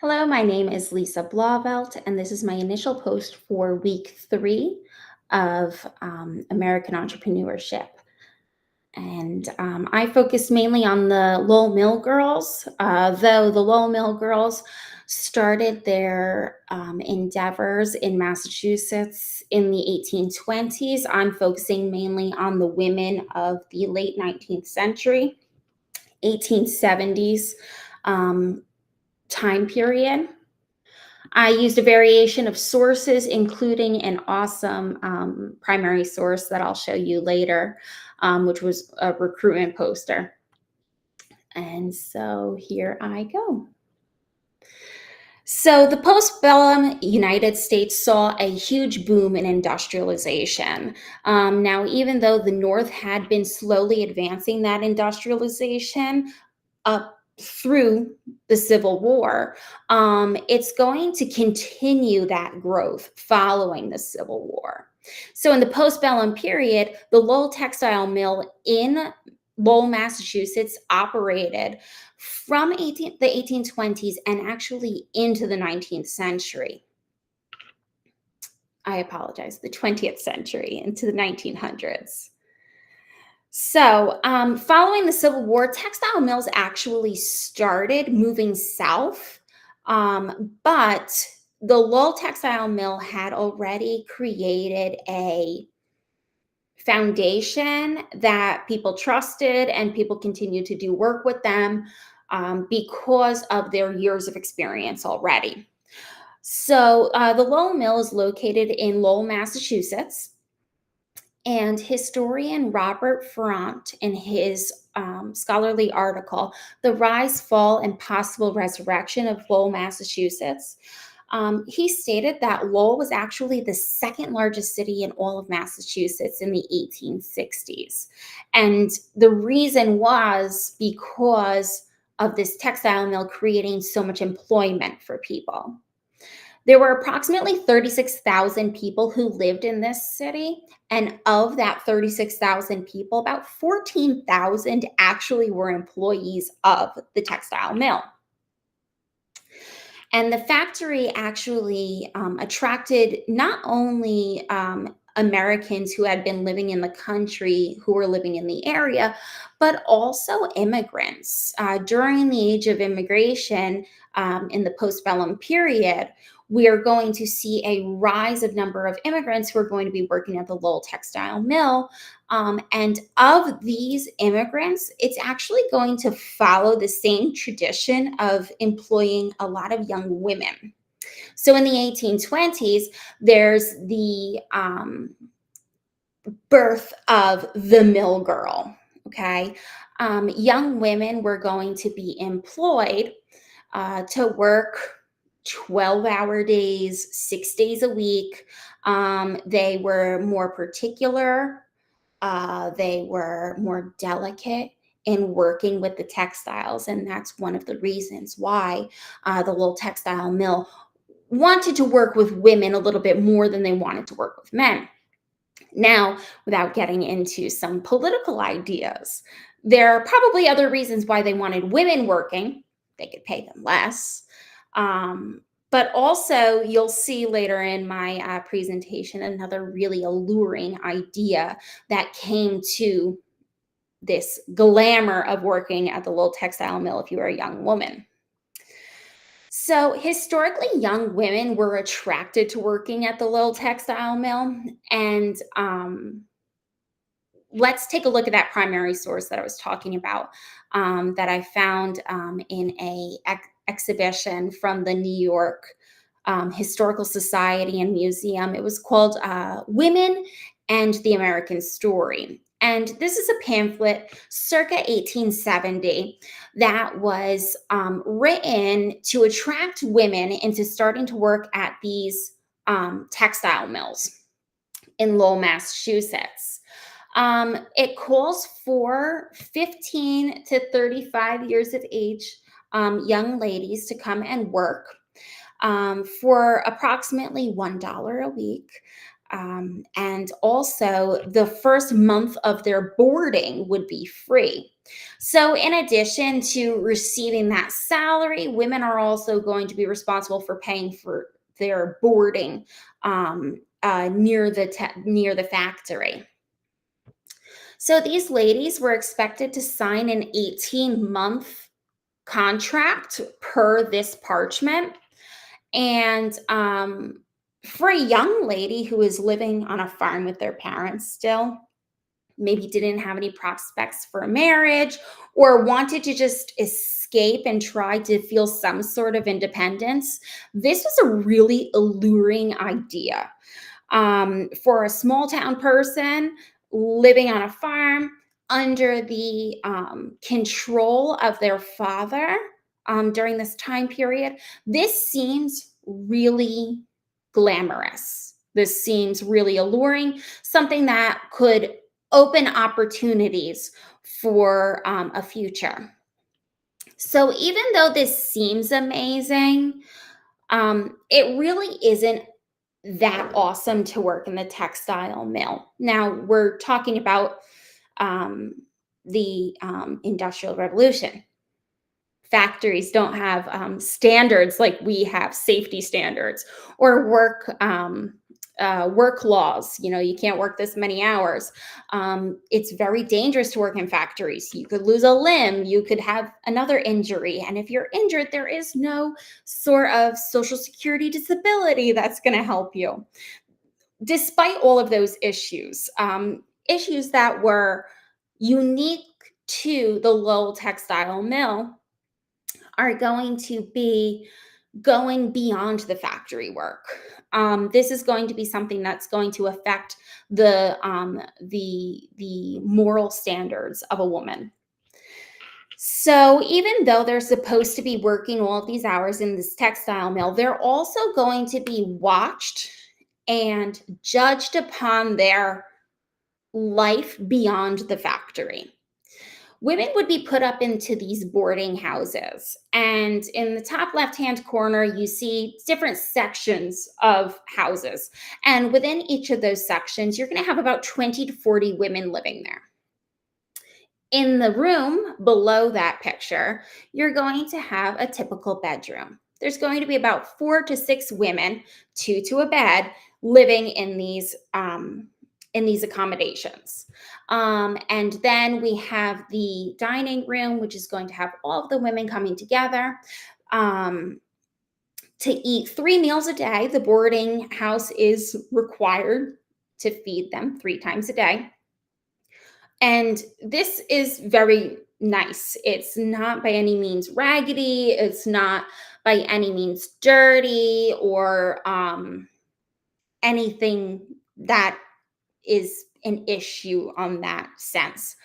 Hello, my name is Lisa Blauvelt, and this is my initial post for week 3 of American Entrepreneurship. And I focused mainly on the Lowell Mill girls, though the Lowell Mill girls started their endeavors in Massachusetts in the 1820s. I'm focusing mainly on the women of the late 19th century, 1870s time period. I used a variation of sources, including an awesome primary source that I'll show you later, which was a recruitment poster. And so here I go. So the postbellum United States saw a huge boom in industrialization. Now, even though the North had been slowly advancing that industrialization up through the Civil War, it's going to continue that growth following the Civil War. So in the postbellum period, the Lowell textile mill in Lowell, Massachusetts operated from the 1820s and actually into the 19th century. I apologize, the 20th century into the 1900s. So, following the Civil War, textile mills actually started moving south, but the Lowell textile mill had already created a foundation that people trusted and people continued to do work with them because of their years of experience already. So, the Lowell Mill is located in Lowell, Massachusetts. And historian Robert Front, in his scholarly article, The Rise, Fall, and Possible Resurrection of Lowell, Massachusetts, he stated that Lowell was actually the second largest city in all of Massachusetts in the 1860s. And the reason was because of this textile mill creating so much employment for people. There were approximately 36,000 people who lived in this city. And of that 36,000 people, about 14,000 actually were employees of the textile mill. And the factory actually attracted not only Americans who had been living in the country, who were living in the area, but also immigrants. During the age of immigration in the postbellum period, we are going to see a rise of number of immigrants who are going to be working at the Lowell textile mill. And of these immigrants, it's actually going to follow the same tradition of employing a lot of young women. So in the 1820s, there's the birth of the mill girl. Okay. Young women were going to be employed to work 12-hour days, 6 days a week. They were more particular, they were more delicate in working with the textiles. And that's one of the reasons why the Lowell textile mill wanted to work with women a little bit more than they wanted to work with men. Now, without getting into some political ideas, there are probably other reasons why they wanted women working. They could pay them less. But also, you'll see later in my presentation another really alluring idea that came to this glamour of working at the Lowell textile mill if you were a young woman. So, historically, young women were attracted to working at the Lowell textile mill. And let's take a look at that primary source that I was talking about that I found in a exhibition from the New York Historical Society and Museum. It was called Women and the American Story. And this is a pamphlet circa 1870 that was written to attract women into starting to work at these textile mills in Lowell, Massachusetts. It calls for 15 to 35 years of age young ladies to come and work for approximately $1 a week. And also, the first month of their boarding would be free. So, in addition to receiving that salary, women are also going to be responsible for paying for their boarding near the factory. So, these ladies were expected to sign an 18-month contract per this parchment. And for a young lady who is living on a farm with their parents still, maybe didn't have any prospects for a marriage or wanted to just escape and try to feel some sort of independence, this was a really alluring idea. For a small town person living on a farm under the control of their father during this time period, this seems really glamorous. This seems really alluring, something that could open opportunities for a future. So, even though this seems amazing, it really isn't that awesome to work in the textile mill. Now, we're talking about um, the Industrial Revolution. Factories don't have standards like we have, safety standards or work laws. You know, you can't work this many hours. It's very dangerous to work in factories. You could lose a limb, you could have another injury, and if you're injured, there is no sort of social security disability that's going to help you. Despite all of those issues, issues that were unique to the Lowell textile mill, are going to be going beyond the factory work. This is going to be something that's going to affect the moral standards of a woman. So even though they're supposed to be working all of these hours in this textile mill, they're also going to be watched and judged upon their life beyond the factory. Women would be put up into these boarding houses. And in the top left hand corner, you see different sections of houses. And within each of those sections, you're going to have about 20 to 40 women living there. In the room below that picture, you're going to have a typical bedroom. There's going to be about 4 to 6 women, two to a bed, living in these accommodations. And then we have the dining room, which is going to have all of the women coming together to eat 3 meals a day. The boarding house is required to feed them 3 times a day. And this is very nice. It's not by any means raggedy. It's not by any means dirty or anything that is an issue on that sense.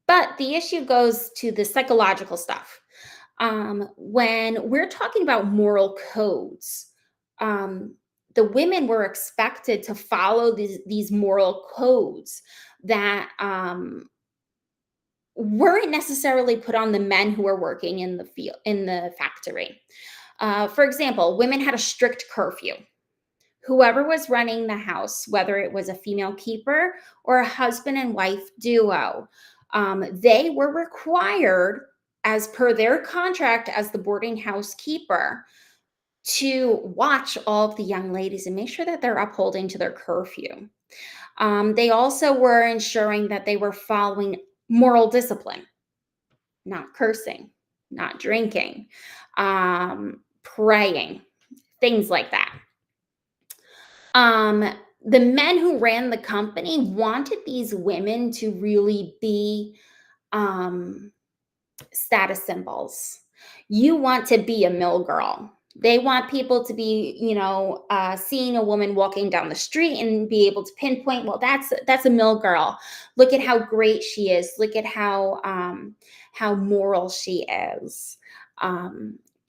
But the issue goes to the psychological stuff. When we're talking about moral codes, the women were expected to follow these moral codes that weren't necessarily put on the men who were working in the field in the factory. For example, women had a strict curfew. Whoever was running the house, whether it was a female keeper or a husband and wife duo, they were required, as per their contract as the boarding house keeper, to watch all of the young ladies and make sure that they're upholding to their curfew. They also were ensuring that they were following moral discipline, not cursing, not drinking, praying, things like that. Um, the men who ran the company wanted these women to really be um, status symbols. You want to be a mill girl. They want people to be, seeing a woman walking down the street and be able to pinpoint, well, that's a mill girl. Look at how great she is. Look at how moral she is.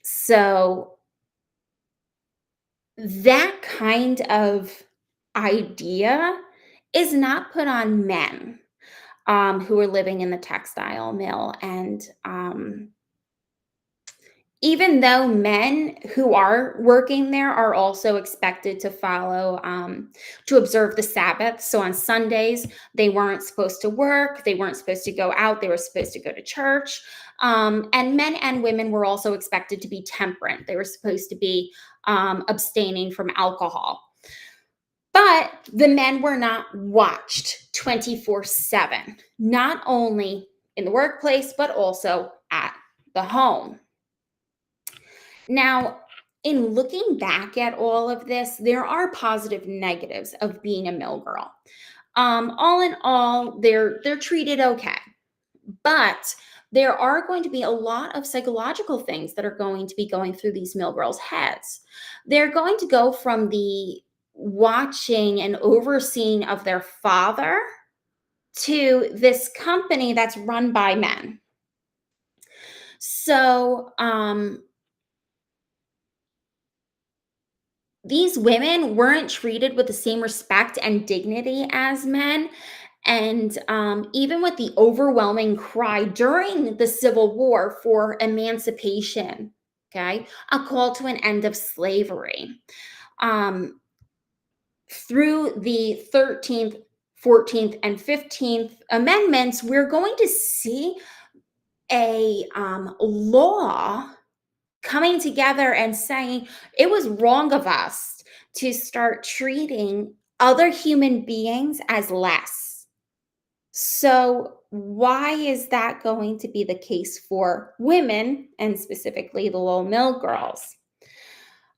So that kind of idea is not put on men who are living in the textile mill. And Even though men who are working there are also expected to follow, to observe the Sabbath. So on Sundays, they weren't supposed to work, they weren't supposed to go out, they were supposed to go to church. And men and women were also expected to be temperate, they were supposed to be abstaining from alcohol. But the men were not watched 24/7, not only in the workplace, but also at the home. Now, in looking back at all of this, there are positive negatives of being a mill girl. All in all, they're treated okay, but there are going to be a lot of psychological things that are going to be going through these mill girls' heads. They're going to go from the watching and overseeing of their father to this company that's run by men. So, these women weren't treated with the same respect and dignity as men. And even with the overwhelming cry during the Civil War for emancipation, okay, a call to an end of slavery, um, through the 13th, 14th, and 15th Amendments, we're going to see a law coming together and saying it was wrong of us to start treating other human beings as less. So, why is that going to be the case for women and specifically the Lowell Mill girls?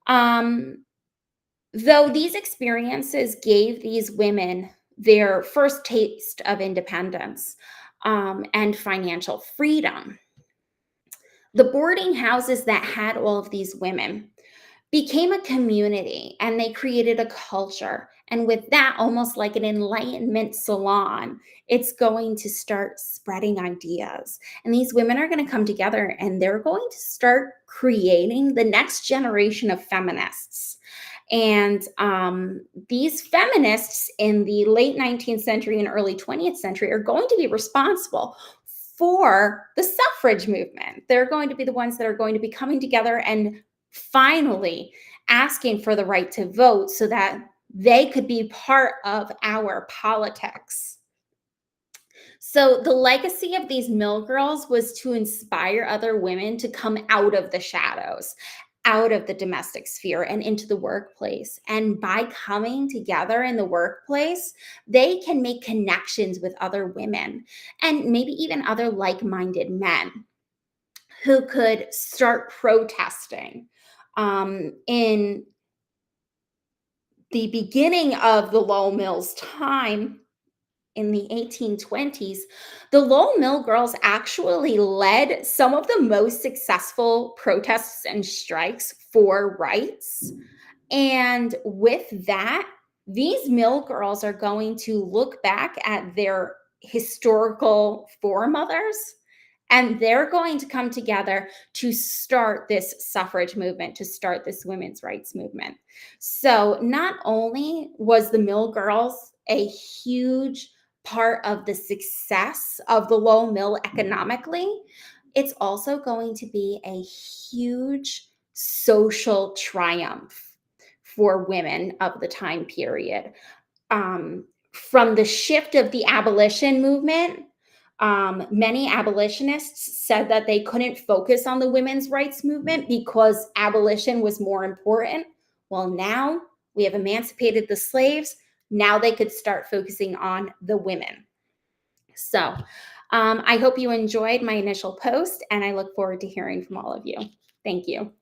Um, though these experiences gave these women their first taste of independence and financial freedom, the boarding houses that had all of these women became a community and they created a culture. And with that, almost like an enlightenment salon, it's going to start spreading ideas. And these women are going to come together and they're going to start creating the next generation of feminists. And these feminists in the late 19th century and early 20th century are going to be responsible for the suffrage movement. They're going to be the ones that are going to be coming together and finally asking for the right to vote so that they could be part of our politics. So, the legacy of these mill girls was to inspire other women to come out of the shadows, out of the domestic sphere, and into the workplace. And by coming together in the workplace, they can make connections with other women and maybe even other like minded men who could start protesting. In the beginning of the Lowell Mills time, in the 1820s, the Lowell Mill girls actually led some of the most successful protests and strikes for rights. And with that, these mill girls are going to look back at their historical foremothers and they're going to come together to start this suffrage movement, to start this women's rights movement. So, not only was the Mill Girls a huge part of the success of the Lowell Mill economically, it's also going to be a huge social triumph for women of the time period. From the shift of the abolition movement, many abolitionists said that they couldn't focus on the women's rights movement because abolition was more important. Well, now we have emancipated the slaves. Now they could start focusing on the women. So I hope you enjoyed my initial post, and I look forward to hearing from all of you. Thank you.